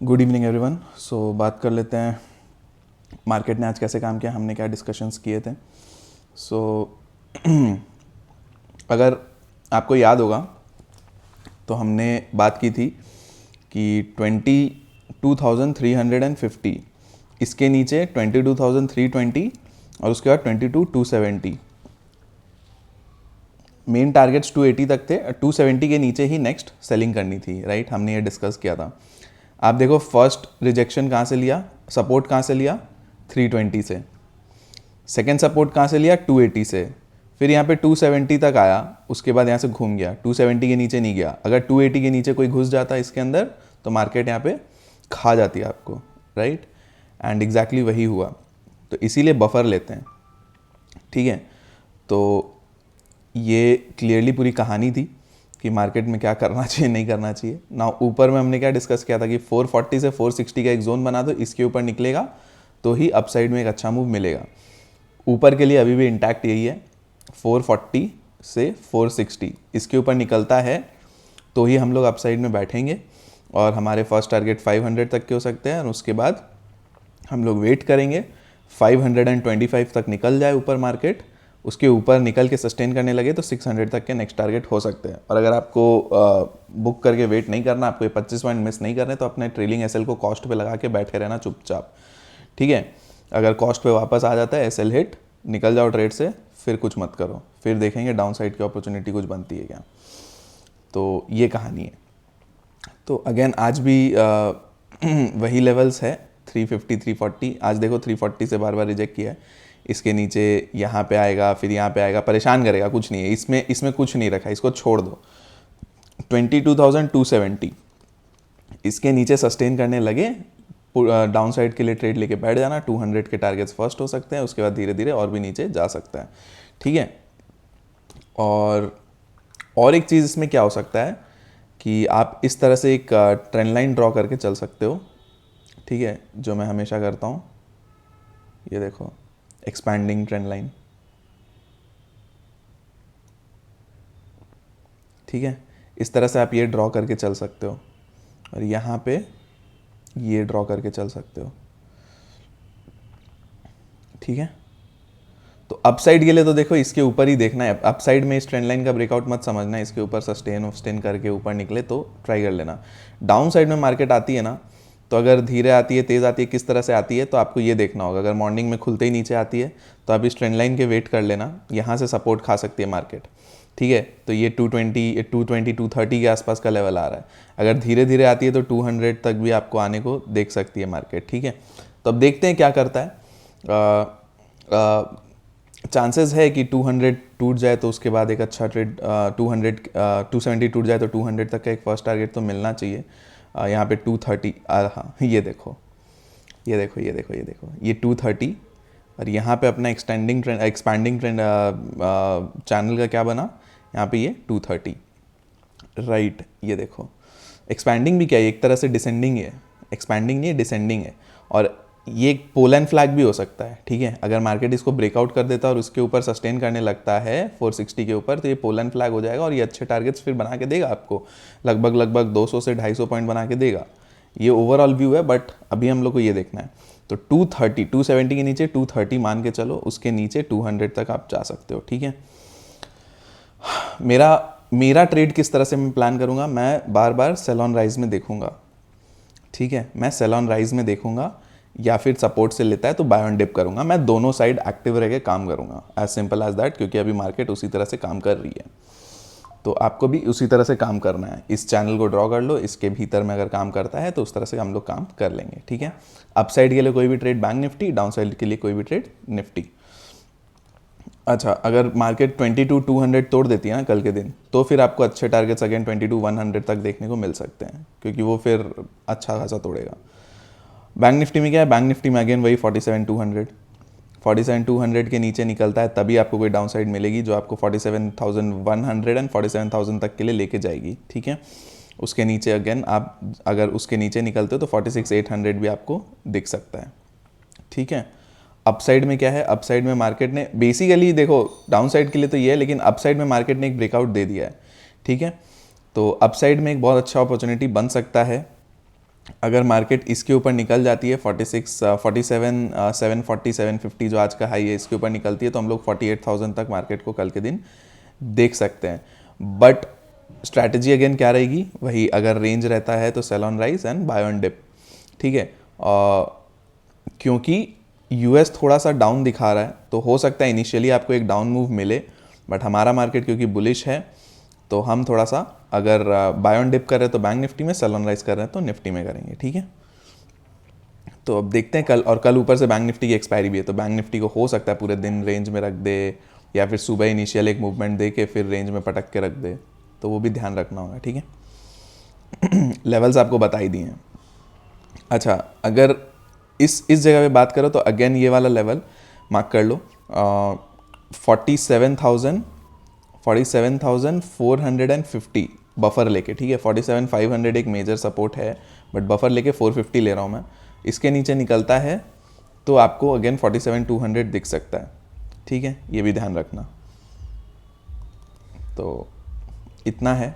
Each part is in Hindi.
Good evening everyone. सो बात कर लेते हैं मार्केट ने आज कैसे काम किया, हमने क्या डिस्कशंस किए थे। सो अगर आपको याद होगा तो हमने बात की थी कि 22,350 इसके नीचे 22,320 और उसके बाद 22,270 मेन टारगेट्स 280 तक थे। 270 के नीचे ही नेक्स्ट सेलिंग करनी थी, राइट। हमने ये डिस्कस किया था। आप देखो फर्स्ट रिजेक्शन कहाँ से लिया, सपोर्ट कहाँ से लिया 320 से, सेकेंड सपोर्ट कहाँ से लिया 280 से, फिर यहाँ पे 270 तक आया, उसके बाद यहाँ से घूम गया, 270 के नीचे नहीं गया। अगर 280 के नीचे कोई घुस जाता इसके अंदर तो मार्केट यहाँ पे खा जाती है आपको, राइट। एंड एग्जैक्टली वही हुआ, तो इसीलिए बफर लेते हैं, ठीक है। तो ये क्लियरली पूरी कहानी थी कि मार्केट में क्या करना चाहिए नहीं करना चाहिए ना। ऊपर में हमने क्या डिस्कस किया था कि 440 से 460 का एक जोन बना दो, इसके ऊपर निकलेगा तो ही अपसाइड में एक अच्छा मूव मिलेगा। ऊपर के लिए अभी भी इंटैक्ट यही है, 440 से 460 इसके ऊपर निकलता है तो ही हम लोग अपसाइड में बैठेंगे और हमारे फर्स्ट टारगेट 500 तक के हो सकते हैं। और उसके बाद हम लोग वेट करेंगे 525 तक निकल जाए ऊपर मार्केट, उसके ऊपर निकल के सस्टेन करने लगे तो 600 तक के नेक्स्ट टारगेट हो सकते हैं। और अगर आपको बुक करके वेट नहीं करना, आपको ये 25 पॉइंट मिस नहीं करने, तो अपने ट्रेलिंग एसएल को कॉस्ट पे लगा के बैठे रहना चुपचाप, ठीक है। अगर कॉस्ट पे वापस आ जाता है एसएल हिट, निकल जाओ ट्रेड से, फिर कुछ मत करो, फिर देखेंगे डाउन साइड की अपॉर्चुनिटी कुछ बनती है क्या। तो ये कहानी है। तो अगेन आज भी वही लेवल्स है 350 340। आज देखो 340 से बार बार रिजेक्ट किया है, इसके नीचे यहाँ पे आएगा, फिर यहाँ पे आएगा, परेशान करेगा, कुछ नहीं है इसमें कुछ नहीं रखा, इसको छोड़ दो। 22,270 इसके नीचे सस्टेन करने लगे, डाउन साइड के लिए ट्रेड लेके बैठ जाना। 200 के टारगेट्स फर्स्ट हो सकते हैं, उसके बाद धीरे धीरे और भी नीचे जा सकता है, ठीक है। और एक चीज़ इसमें क्या हो सकता है कि आप इस तरह से एक ट्रेंड लाइन ड्रॉ करके चल सकते हो, ठीक है, जो मैं हमेशा करता हूँ। ये देखो एक्सपैंडिंग ट्रेंड लाइन, ठीक है। इस तरह से आप ये ड्रॉ करके चल सकते हो और यहाँ पे ये ड्रॉ करके चल सकते हो, ठीक है। तो अपसाइड के लिए तो देखो इसके ऊपर ही देखना है, अपसाइड में इस ट्रेंड लाइन का ब्रेकआउट मत समझना है, इसके ऊपर सस्टेन करके ऊपर निकले तो ट्राई कर लेना। डाउन साइड में मार्केट आती है ना, तो अगर धीरे आती है तेज़ आती है किस तरह से आती है, तो आपको ये देखना होगा। अगर मॉर्निंग में खुलते ही नीचे आती है तो आप इस ट्रेंड लाइन के वेट कर लेना, यहाँ से सपोर्ट खा सकती है मार्केट, ठीक है। तो ये 220 230 के आसपास का लेवल आ रहा है। अगर धीरे धीरे आती है तो 200 तक भी आपको आने को देख सकती है मार्केट, ठीक है। तो अब देखते हैं क्या करता है। चांसेस है कि 200 टूट जाए तो उसके बाद एक अच्छा ट्रेड, 270 टूट जाए तो 200 तक का एक फर्स्ट टारगेट तो मिलना चाहिए। यहाँ पे 230, हाँ ये देखो ये देखो ये देखो ये देखो ये 230, और यहाँ पे अपना एक्सपेंडिंग ट्रेंड चैनल का क्या बना, यहाँ पे ये 230, राइट। ये देखो एक्सपैंडिंग भी क्या है, एक तरह से डिसेंडिंग है, एक्सपैंडिंग नहीं है डिसेंडिंग है। और ये एक पोल एंड फ्लैग भी हो सकता है, ठीक है। अगर मार्केट इसको ब्रेकआउट कर देता है और उसके ऊपर सस्टेन करने लगता है 460 के ऊपर, तो ये पोल एंड फ्लैग हो जाएगा और ये अच्छे टारगेट्स फिर बना के देगा आपको, लगभग 200 से 250 पॉइंट बना के देगा। ये ओवरऑल व्यू है, बट अभी हम लोग को ये देखना है। तो 230 270 के नीचे 230 मान के चलो, उसके नीचे 200 तक आप जा सकते हो, ठीक है। मेरा ट्रेड किस तरह से मैं प्लान करूँगा, मैं बार बार सेल ऑन राइज में देखूंगा, ठीक है। मैं सेल ऑन राइज में देखूंगा, या फिर सपोर्ट से लेता है तो बाय ऑन डिप करूंगा। मैं दोनों साइड एक्टिव रह के काम करूंगा, एज सिंपल एज दैट, क्योंकि अभी मार्केट उसी तरह से काम कर रही है। तो आपको भी उसी तरह से काम करना है। इस चैनल को ड्रॉ कर लो, इसके भीतर में अगर काम करता है तो उस तरह से हम लोग काम कर लेंगे, ठीक है। अपसाइड के लिए कोई भी trade bank Nifty, down side के लिए कोई भी ट्रेड निफ्टी। अच्छा, अगर मार्केट 22,200 तोड़ देती है ना कल के दिन, तो फिर आपको अच्छे टारगेट्स अगेन 22,100 तक देखने को मिल सकते हैं, क्योंकि वो फिर अच्छा खासा तोड़ेगा। बैंक निफ्टी में क्या है, बैंक निफ्टी में अगेन वही 47,200 के नीचे निकलता है तभी आपको कोई डाउन साइड मिलेगी, जो आपको 47,100 एंड 47,000 तक के लिए लेके जाएगी, ठीक है। उसके नीचे अगेन आप अगर उसके नीचे निकलते हो तो 46,800 भी आपको दिख सकता है, ठीक है। अपसाइड में क्या है, अपसाइड में मार्केट ने बेसिकली देखो, डाउन साइड के लिए तो ये है, लेकिन अपसाइड में मार्केट ने एक ब्रेकआउट दे दिया है, ठीक है। तो अपसाइड में एक बहुत अच्छा अपॉर्चुनिटी बन सकता है अगर मार्केट इसके ऊपर निकल जाती है 46 47 740 750 जो आज का हाई है इसके ऊपर निकलती है तो हम लोग 48,000 तक मार्केट को कल के दिन देख सकते हैं। बट स्ट्रैटेजी अगेन क्या रहेगी, वही अगर रेंज रहता है तो sell on rise and buy on dip, ठीक है। क्योंकि यूएस थोड़ा सा डाउन दिखा रहा है तो हो सकता है इनिशियली आपको एक डाउन मूव मिले, बट हमारा मार्केट क्योंकि बुलिश है तो हम थोड़ा सा अगर बाय ऑन डिप कर रहे हैं तो बैंक निफ्टी में, सेल ऑन राइज कर रहे हैं तो निफ्टी में करेंगे, ठीक है। तो अब देखते हैं कल, और कल ऊपर से बैंक निफ्टी की एक्सपायरी भी है तो बैंक निफ्टी को हो सकता है पूरे दिन रेंज में रख दे या फिर सुबह इनिशियल एक मूवमेंट दे के फिर रेंज में पटक के रख दे, तो वो भी ध्यान रखना होगा, ठीक है। लेवल्स आपको बता ही दिए हैं। अच्छा, अगर इस जगह पे बात करो तो अगेन ये वाला लेवल मार्क कर लो, 47,450 बफर लेके, ठीक है। 47,500 एक मेजर सपोर्ट है बट बफर लेके 450 ले रहा हूँ मैं। इसके नीचे निकलता है तो आपको अगेन 47,200 दिख सकता है, ठीक है, ये भी ध्यान रखना। तो इतना है।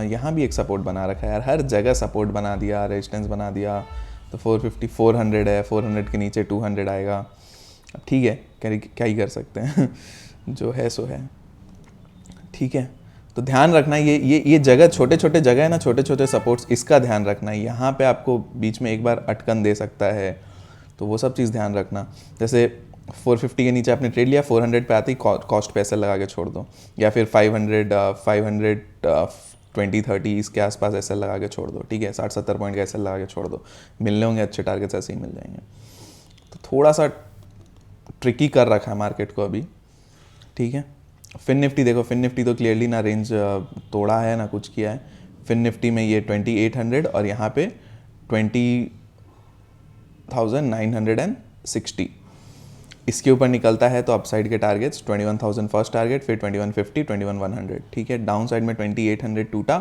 यहाँ भी एक सपोर्ट बना रखा है यार, हर जगह सपोर्ट बना दिया, रेजिस्टेंस बना दिया। तो 450 400 है, 400 के नीचे 200 आएगा, अब ठीक है, क्या ही कर सकते हैं। जो है सो है, ठीक है। तो ध्यान रखना ये जगह, छोटे छोटे जगह है ना, छोटे छोटे सपोर्ट्स, इसका ध्यान रखना है। यहाँ पे आपको बीच में एक बार अटकन दे सकता है, तो वो सब चीज़ ध्यान रखना। जैसे 450 के नीचे आपने ट्रेड लिया, 400 पे आती कॉस्ट पे एसएल लगा के छोड़ दो, या फिर 520-30 इसके आसपास एसएल लगा के छोड़ दो, ठीक है। 60-70 पॉइंट का एसएल लगा के छोड़ दो, मिलने होंगे अच्छे टारगेट्स, ऐसे ही मिल जाएंगे। तो थोड़ा सा ट्रिकी कर रखा है मार्केट को अभी, ठीक है। फिन निफ्टी देखो, फिन निफ्टी तो क्लियरली ना रेंज तोड़ा है ना कुछ किया है। फिन निफ्टी में ये 2800 और यहाँ पे 20,960 इसके ऊपर निकलता है तो अपसाइड के टारगेट्स 21,000 फर्स्ट टारगेट, फिर 2150, 21,100, ठीक है। डाउन साइड में 2800 टूटा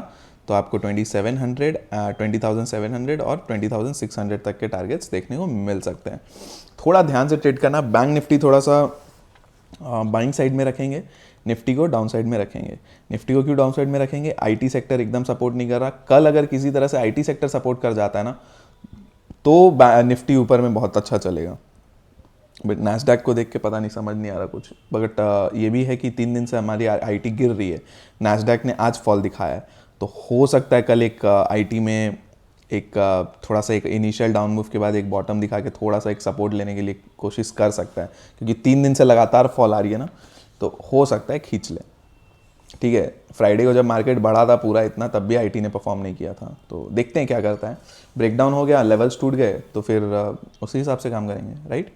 तो आपको 2700, 20,700 और 20,600 तक के टारगेट्स देखने को मिल सकते हैं। थोड़ा ध्यान से ट्रेड करना। बैंक निफ्टी थोड़ा सा बाइंग साइड में रखेंगे, निफ्टी को डाउन साइड में रखेंगे। निफ्टी को क्यों डाउन साइड में रखेंगे, आईटी सेक्टर एकदम सपोर्ट नहीं कर रहा। कल अगर किसी तरह से आईटी सेक्टर सपोर्ट कर जाता है ना तो निफ्टी ऊपर में बहुत अच्छा चलेगा। बट नैस्डैक को देख के पता नहीं, समझ नहीं आ रहा कुछ। बट ये भी है कि 3 दिन से हमारी आईटी गिर रही है, नैस्डैक ने आज फॉल दिखाया है, तो हो सकता है कल एक आईटी में एक थोड़ा सा एक इनिशियल डाउन मूव के बाद एक बॉटम दिखा के थोड़ा सा एक सपोर्ट लेने के लिए कोशिश कर सकता है, क्योंकि 3 दिन से लगातार फॉल आ रही है ना, तो हो सकता है खींच ले, ठीक है। फ्राइडे को जब मार्केट बढ़ा था पूरा इतना, तब भी आईटी ने परफॉर्म नहीं किया था, तो देखते हैं क्या करता है। ब्रेकडाउन हो गया, लेवल्स टूट गए तो फिर उसी हिसाब से काम करेंगे, राइट।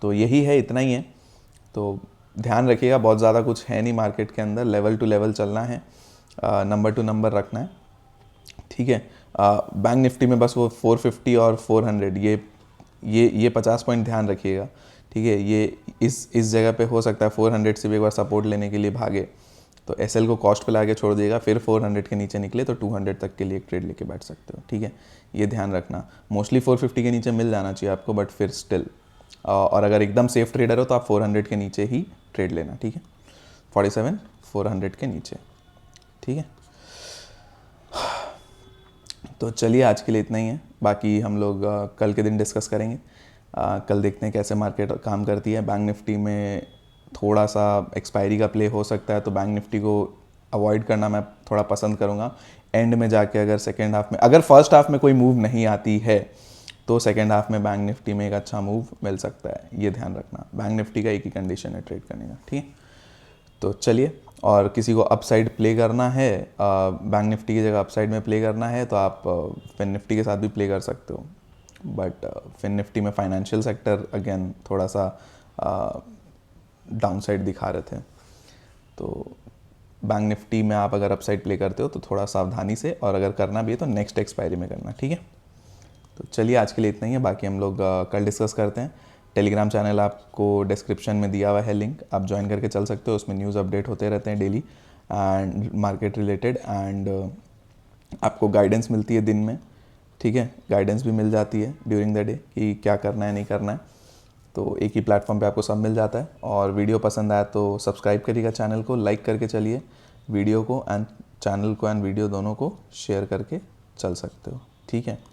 तो यही है, इतना ही है। तो ध्यान रखिएगा, बहुत ज़्यादा कुछ है नहीं मार्केट के अंदर, लेवल टू लेवल चलना है, नंबर टू नंबर रखना है, ठीक है। बैंक निफ्टी में बस वो 450 और 400 ये 50 पॉइंट ध्यान रखिएगा, ठीक है। ये इस जगह पे हो सकता है 400 से भी एक बार सपोर्ट लेने के लिए भागे तो एसएल को कॉस्ट पे ला के छोड़ देगा, फिर 400 के नीचे निकले तो 200 तक के लिए एक ट्रेड लेके बैठ सकते हो, ठीक है। ये ध्यान रखना। मोस्टली 450 के नीचे मिल जाना चाहिए आपको, बट फिर स्टिल, और अगर एकदम सेफ ट्रेडर हो तो आप 400 के नीचे ही ट्रेड लेना, ठीक है। 47,400 के नीचे, ठीक है। तो चलिए आज के लिए इतना ही है, बाकी हम लोग कल के दिन डिस्कस करेंगे। कल देखते हैं कैसे मार्केट काम करती है। बैंक निफ्टी में थोड़ा सा एक्सपायरी का प्ले हो सकता है, तो बैंक निफ्टी को अवॉइड करना मैं थोड़ा पसंद करूँगा। एंड में जाके अगर सेकेंड हाफ में, अगर फर्स्ट हाफ में कोई मूव नहीं आती है तो सेकेंड हाफ में बैंक निफ्टी में एक अच्छा मूव मिल सकता है, ये ध्यान रखना। बैंक निफ्टी का एक ही कंडीशन है ट्रेड करने का, ठीक है। तो चलिए, और किसी को अपसाइड प्ले करना है, बैंक निफ्टी की जगह अपसाइड में प्ले करना है तो आप फिन निफ्टी के साथ भी प्ले कर सकते हो। बट फिन निफ्टी में फाइनेंशियल सेक्टर अगेन थोड़ा सा डाउन साइड दिखा रहे थे, तो बैंक निफ्टी में आप अगर अपसाइड प्ले करते हो तो थोड़ा सावधानी से, और अगर करना भी है तो नेक्स्ट एक्सपायरी में करना, ठीक है। तो चलिए आज के लिए इतना ही है, बाकी हम लोग कल डिस्कस करते हैं। टेलीग्राम चैनल आपको डिस्क्रिप्शन में दिया हुआ है लिंक, आप ज्वाइन करके चल सकते हो, उसमें न्यूज़ अपडेट होते रहते हैं daily and market related, and आपको गाइडेंस मिलती है दिन में, ठीक है। गाइडेंस भी मिल जाती है ड्यूरिंग द डे कि क्या करना है नहीं करना है, तो एक ही प्लेटफॉर्म पे आपको सब मिल जाता है। और वीडियो पसंद आया तो सब्सक्राइब करिएगा चैनल को, लाइक करके चलिए वीडियो को, एंड चैनल को एंड वीडियो दोनों को शेयर करके चल सकते हो, ठीक है।